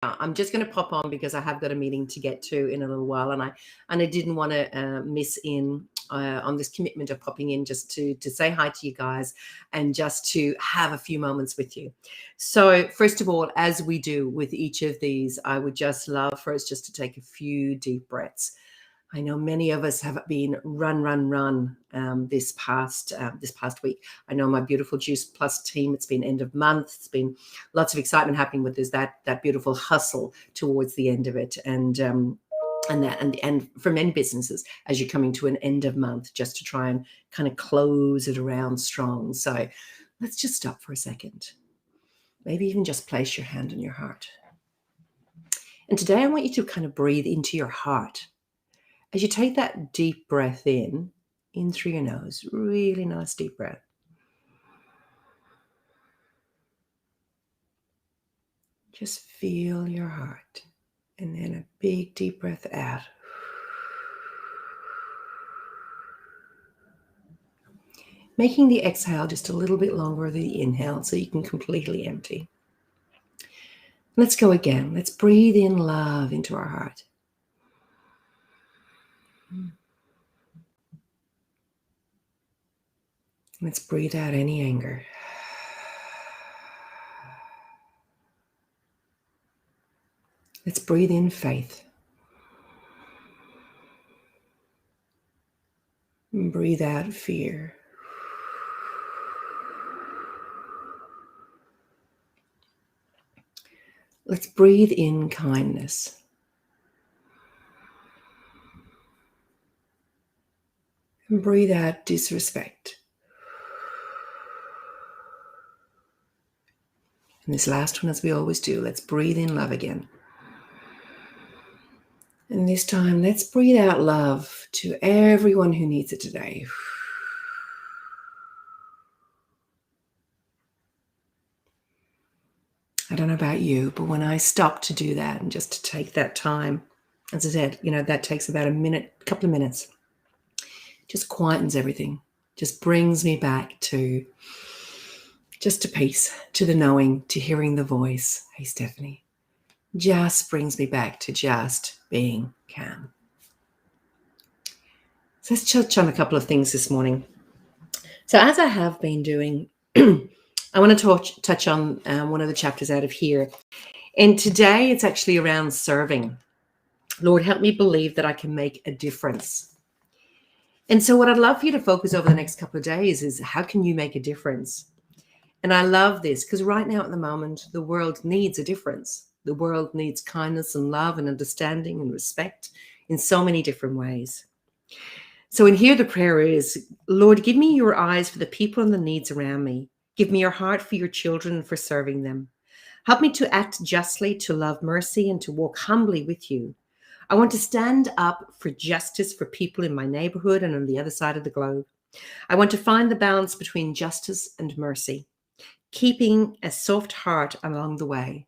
I'm just going to pop on because I have got a meeting to get to in a little while, and I didn't want to miss in on this commitment of popping in just to say hi to you guys and just to have a few moments with you. So first of all, as we do with each of these, I would just love for us just to take a few deep breaths. I know many of us have been run this past week. I know my beautiful Juice Plus team. It's been end of month. It's been lots of excitement happening with this that beautiful hustle towards the end of it, and for many businesses as you're coming to an end of month, just to try and kind of close it around strong. So let's just stop for a second. Maybe even just place your hand on your heart. And today I want you to kind of breathe into your heart. As you take that deep breath in through your nose, really nice deep breath. Just feel your heart. And then a big deep breath out. Making the exhale just a little bit longer than the inhale so you can completely empty. Let's go again. Let's breathe in love into our heart. Let's breathe out any anger. Let's breathe in faith. And breathe out fear. Let's breathe in kindness. And breathe out disrespect. And this last one, as we always do, let's breathe in love again. And this time, let's breathe out love to everyone who needs it today. I don't know about you, but when I stop to do that and just to take that time, as I said, that takes about a couple of minutes, just quietens everything, just brings me back to peace, to the knowing, to hearing the voice. Hey, Stephanie. Just brings me back to just being calm. So let's touch on a couple of things this morning. So as I have been doing, I want to touch on one of the chapters out of here. And today it's actually around serving. Lord, help me believe that I can make a difference. And so what I'd love for you to focus over the next couple of days is how can you make a difference? And I love this because right now at the moment, the world needs a difference. The world needs kindness and love and understanding and respect in so many different ways. So in here, the prayer is, Lord, give me your eyes for the people and the needs around me. Give me your heart for your children and for serving them. Help me to act justly, to love mercy, and to walk humbly with you. I want to stand up for justice for people in my neighborhood and on the other side of the globe. I want to find the balance between justice and mercy, keeping a soft heart along the way.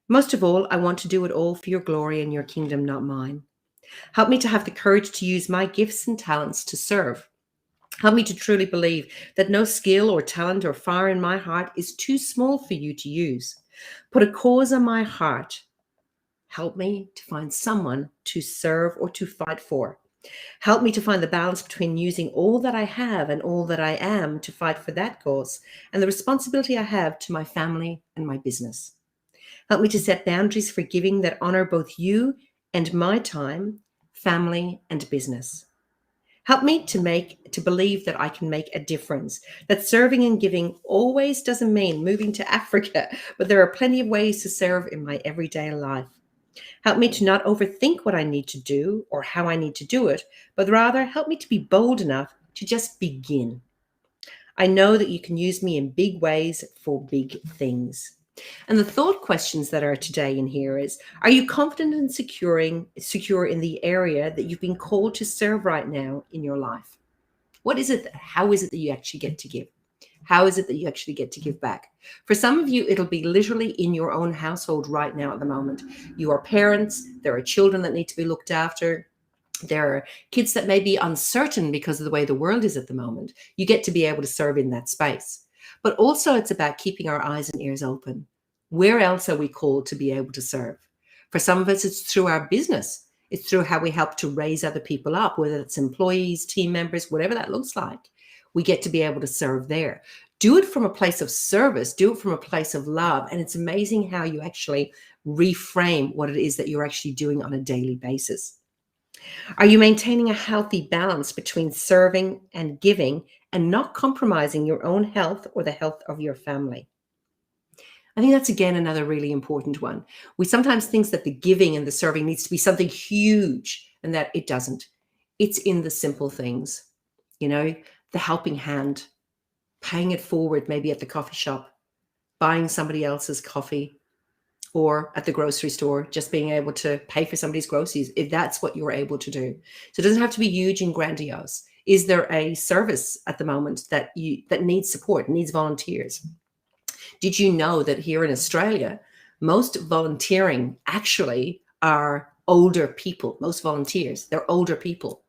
Most of all, I want to do it all for your glory and your kingdom, not mine. Help me to have the courage to use my gifts and talents to serve. Help me to truly believe that no skill or talent or fire in my heart is too small for you to use. Put a cause on my heart. Help me to find someone to serve or to fight for. Help me to find the balance between using all that I have and all that I am to fight for that cause and the responsibility I have to my family and my business. Help me to set boundaries for giving that honor both you and my time, family, and business. Help me to believe that I can make a difference, that serving and giving always doesn't mean moving to Africa, but there are plenty of ways to serve in my everyday life. Help me to not overthink what I need to do or how I need to do it, but rather help me to be bold enough to just begin. I know that you can use me in big ways for big things. And the thought questions that are today in here is, are you confident and secure in the area that you've been called to serve right now in your life? How is it that you actually get to give? How is it that you actually get to give back? For some of you, it'll be literally in your own household right now at the moment. You are parents, there are children that need to be looked after. There are kids that may be uncertain because of the way the world is at the moment. You get to be able to serve in that space. But also it's about keeping our eyes and ears open. Where else are we called to be able to serve? For some of us, it's through our business. It's through how we help to raise other people up, whether it's employees, team members, whatever that looks like. We get to be able to serve there. Do it from a place of service. Do it from a place of love. And it's amazing how you actually reframe what it is that you're actually doing on a daily basis. Are you maintaining a healthy balance between serving and giving and not compromising your own health or the health of your family? I think that's, again, another really important one. We sometimes think that the giving and the serving needs to be something huge, and that it doesn't. It's in the simple things, the helping hand, paying it forward, maybe at the coffee shop, buying somebody else's coffee, or at the grocery store, just being able to pay for somebody's groceries, if that's what you're able to do. So it doesn't have to be huge and grandiose. Is there a service at the moment that needs support, needs volunteers? Did you know that here in Australia, most volunteering actually are older people? Most volunteers, they're older people.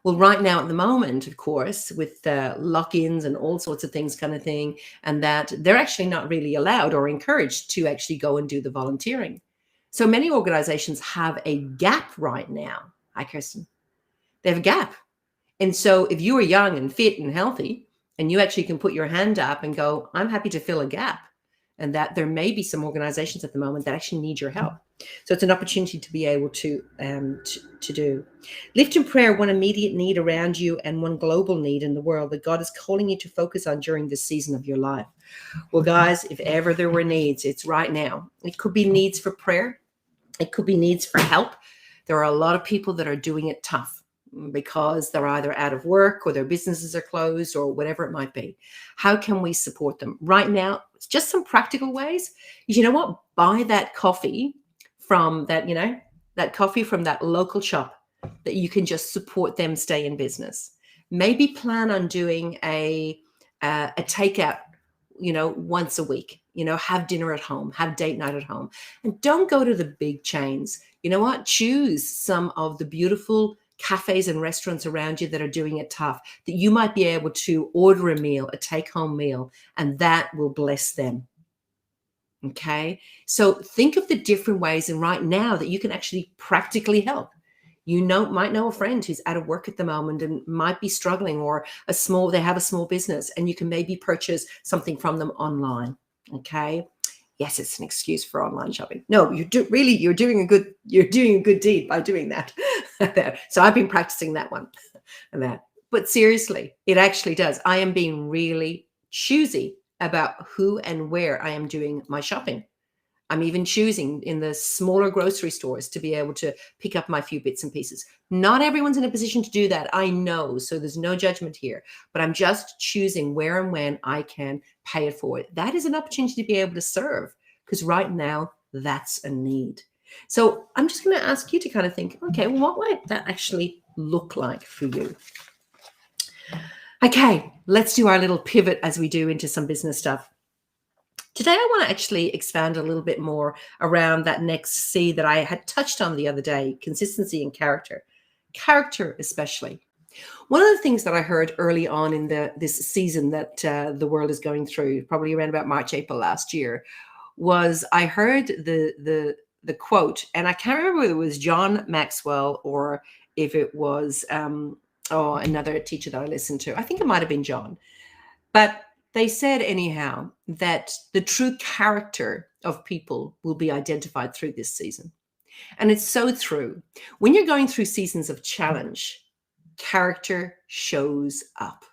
Well, right now at the moment, of course, with lock-ins and all sorts of things kind of thing, and that they're actually not really allowed or encouraged to actually go and do the volunteering. So many organizations have a gap right now. Hi, Kirsten. They have a gap. And so if you are young and fit and healthy, and you actually can put your hand up and go, I'm happy to fill a gap, and that there may be some organizations at the moment that actually need your help. So it's an opportunity to be able to do. Lift in prayer one immediate need around you and one global need in the world that God is calling you to focus on during this season of your life. Well, guys, if ever there were needs, it's right now. It could be needs for prayer. It could be needs for help. There are a lot of people that are doing it tough because they're either out of work or their businesses are closed or whatever it might be. How can we support them? Right now, it's just some practical ways. You know what? Buy that coffee from that coffee from that local shop that you can just support them stay in business. Maybe plan on doing a takeout, once a week, have dinner at home, have date night at home, and don't go to the big chains. You know what? Choose some of the beautiful cafes and restaurants around you that are doing it tough, that you might be able to order a meal, a take-home meal, and that will bless them. Okay? So think of the different ways, and right now, that you can actually practically help. Might know a friend who's out of work at the moment and might be struggling, or they have a small business, and you can maybe purchase something from them online. Okay? Yes, it's an excuse for online shopping. No, you're doing a good deed by doing that. So I've been practicing that one and that. But seriously, it actually does. I am being really choosy about who and where I am doing my shopping. I'm even choosing in the smaller grocery stores to be able to pick up my few bits and pieces. Not everyone's in a position to do that, I know, so there's no judgment here. But I'm just choosing where and when I can pay it forward. That is an opportunity to be able to serve, because right now, that's a need. So I'm just going to ask you to kind of think, okay, well, what might that actually look like for you? Okay, let's do our little pivot as we do into some business stuff. Today, I want to actually expand a little bit more around that next C that I had touched on the other day, consistency and character. Character especially. One of the things that I heard early on in this season that the world is going through, probably around about March, April last year, was I heard the quote, and I can't remember whether it was John Maxwell or if it was another teacher that I listened to. I think it might have been John. But they said anyhow that the true character of people will be identified through this season. And it's so true. When you're going through seasons of challenge, character shows up.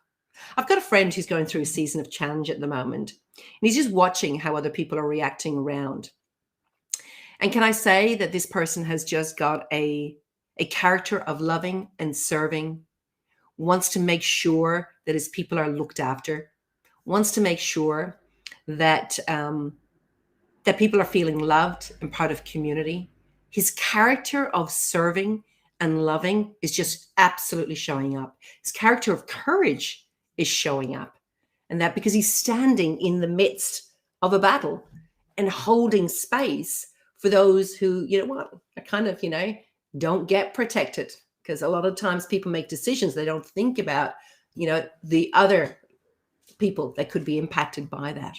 I've got a friend who's going through a season of challenge at the moment, and he's just watching how other people are reacting around. And can I say that this person has just got a character of loving and serving, wants to make sure that his people are looked after, wants to make sure that that people are feeling loved and part of community. His character of serving and loving is just absolutely showing up. His character of courage is showing up. And that because he's standing in the midst of a battle and holding space for those who, are kind of, don't get protected. Because a lot of times people make decisions, they don't think about, the other people that could be impacted by that.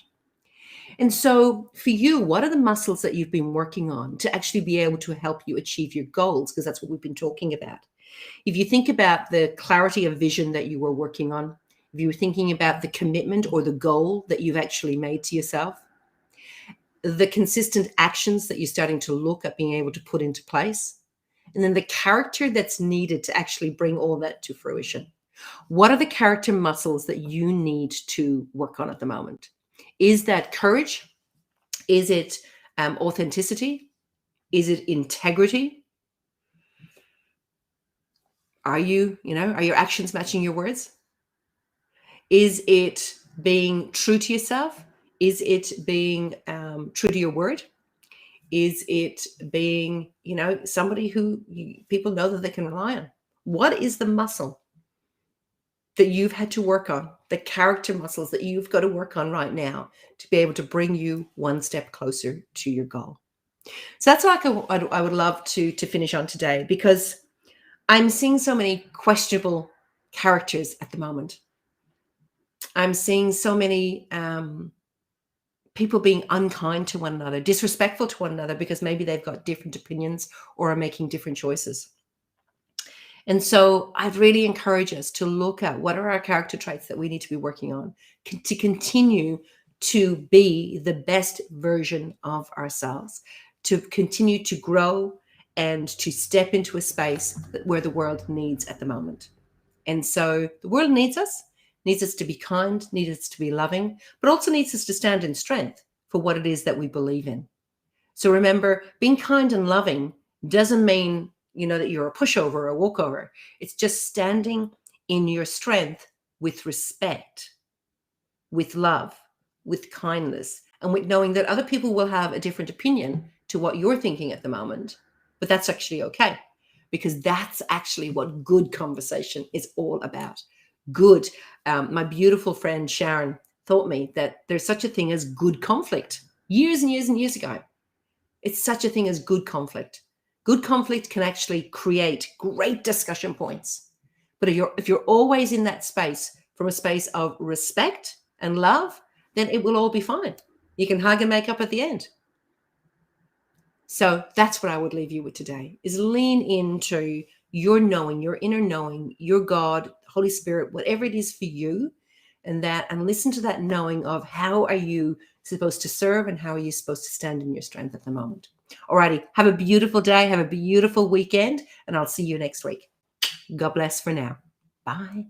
And so for you, what are the muscles that you've been working on to actually be able to help you achieve your goals? Because that's what we've been talking about. If you think about the clarity of vision that you were working on, if you were thinking about the commitment or the goal that you've actually made to yourself, the consistent actions that you're starting to look at being able to put into place, and then the character that's needed to actually bring all that to fruition. What are the character muscles that you need to work on at the moment? Is that courage? Is it authenticity? Is it integrity? Are your actions matching your words? Is it being true to yourself? Is it being true to your word? Is it being, somebody who people know that they can rely on? What is the muscle that you've had to work on, the character muscles that you've got to work on right now to be able to bring you one step closer to your goal? So that's like I would love to finish on today, because I'm seeing so many questionable characters at the moment. I'm seeing so many people being unkind to one another, disrespectful to one another, because maybe they've got different opinions or are making different choices. And so I'd really encourage us to look at what are our character traits that we need to be working on to continue to be the best version of ourselves, to continue to grow and to step into a space where the world needs at the moment. And so the world needs us to be kind, needs us to be loving, but also needs us to stand in strength for what it is that we believe in. So remember, being kind and loving doesn't mean, that you're a pushover or a walkover. It's just standing in your strength with respect, with love, with kindness, and with knowing that other people will have a different opinion to what you're thinking at the moment. But that's actually okay, because that's actually what good conversation is all about. Good. My beautiful friend Sharon taught me that there's such a thing as good conflict years and years and years ago. It's such a thing as good conflict. Good conflict can actually create great discussion points. But if you're always in that space from a space of respect and love, then it will all be fine. You can hug and make up at the end. So that's what I would leave you with today, is lean into your knowing, your inner knowing, your God, Holy Spirit, whatever it is for you, and listen to that knowing of how are you supposed to serve and how are you supposed to stand in your strength at the moment. Alrighty, have a beautiful day, have a beautiful weekend, and I'll see you next week. God bless for now. Bye.